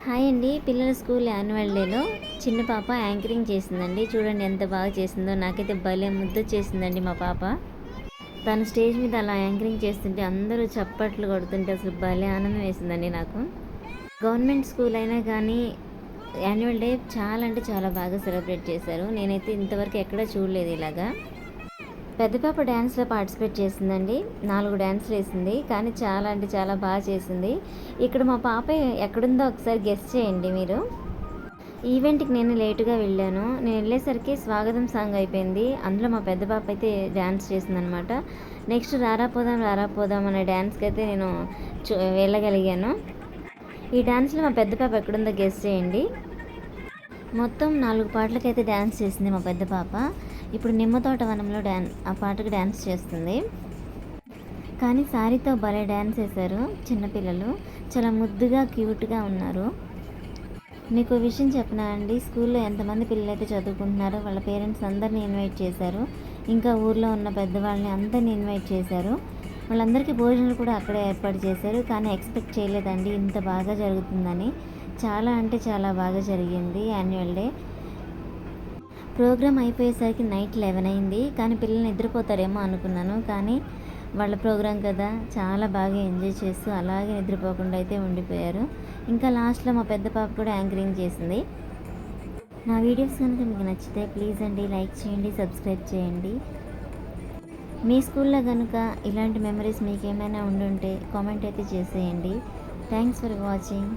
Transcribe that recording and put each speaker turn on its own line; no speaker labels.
Hi అండి. పిల్లల school annual డేలో చిన్న పాప యాంకరింగ్ చేసిందండి. చూడండి ఎంత బాగా చేసిందో. నాకైతే భలే చేసిందండి మా పాప. తను స్టేజ్ మీద అలా యాంకరింగ్ చేస్తుంటే అందరూ చప్పట్లు కొడుతుంటే అసలు భలే ఆనందం వేసిందండి నాకు. గవర్నమెంట్ స్కూల్ అయినా కానీ యాన్యువల్ డే చాలా అంటే చాలా బాగా సెలబ్రేట్ చేశారు. నేనైతే ఇంతవరకు ఎక్కడా చూడలేదు ఇలాగా. పెద్ద పాప డ్యాన్స్లో పార్టిసిపేట్ చేసిందండి. 4 డ్యాన్స్లు వేసింది, కానీ చాలా అంటే చాలా బాగా చేసింది. ఇక్కడ మా పాప ఎక్కడుందో ఒకసారి గెస్ చేయండి మీరు. ఈవెంట్కి నేను లేటుగా వెళ్ళాను. నేను వెళ్ళేసరికి స్వాగతం సాంగ్ అయిపోయింది. అందులో మా పెద్ద పాప అయితే డ్యాన్స్ చేసిందనమాట. నెక్స్ట్ రారా పోదాం రారా పోదాం అనే డ్యాన్స్కి అయితే నేను వెళ్ళగలిగాను. ఈ డ్యాన్స్లో మా పెద్ద పాప ఎక్కడుందో గెస్ చేయండి. మొత్తం 4 పాటలకైతే డ్యాన్స్ చేసింది మా పెద్ద పాప. ఇప్పుడు నిమ్మతోట వనంలో ఆ పాటకు డ్యాన్స్ చేస్తుంది. కానీ శారీతో భలే డ్యాన్స్ వేశారు చిన్నపిల్లలు. చాలా ముద్దుగా క్యూట్గా ఉన్నారు. మీకు విషయం చెప్పనా అండి, స్కూల్లో ఎంతమంది పిల్లలు అయితే చదువుకుంటున్నారో వాళ్ళ పేరెంట్స్ అందరినీ ఇన్వైట్ చేశారు. ఇంకా ఊర్లో ఉన్న పెద్దవాళ్ళని అందరినీ ఇన్వైట్ చేశారు. వాళ్ళందరికీ భోజనాలు కూడా అక్కడే ఏర్పాటు చేశారు. కానీ ఎక్స్పెక్ట్ చేయలేదండి ఇంత బాగా జరుగుతుందని. చాలా అంటే చాలా బాగా జరిగింది యాన్యువల్ డే. ప్రోగ్రామ్ అయిపోయేసరికి నైట్ 11 అయింది. కానీ పిల్లలు నిద్రపోతారేమో అనుకున్నాను. కానీ వాళ్ళ ప్రోగ్రాం కదా, చాలా బాగా ఎంజాయ్ చేస్తూ అలాగే నిద్రపోకుండా అయితే ఉండిపోయారు. ఇంకా లాస్ట్లో మా పెద్ద పాప కూడా యాంకరింగ్ చేసింది. నా వీడియోస్ కనుక మీకు నచ్చితే ప్లీజ్ అండి లైక్ చేయండి, సబ్స్క్రైబ్ చేయండి. మీ స్కూల్లో కనుక ఇలాంటి మెమరీస్ మీకు ఏమైనా ఉండుంటే కామెంట్ అయితే చేసేయండి. Thanks for watching.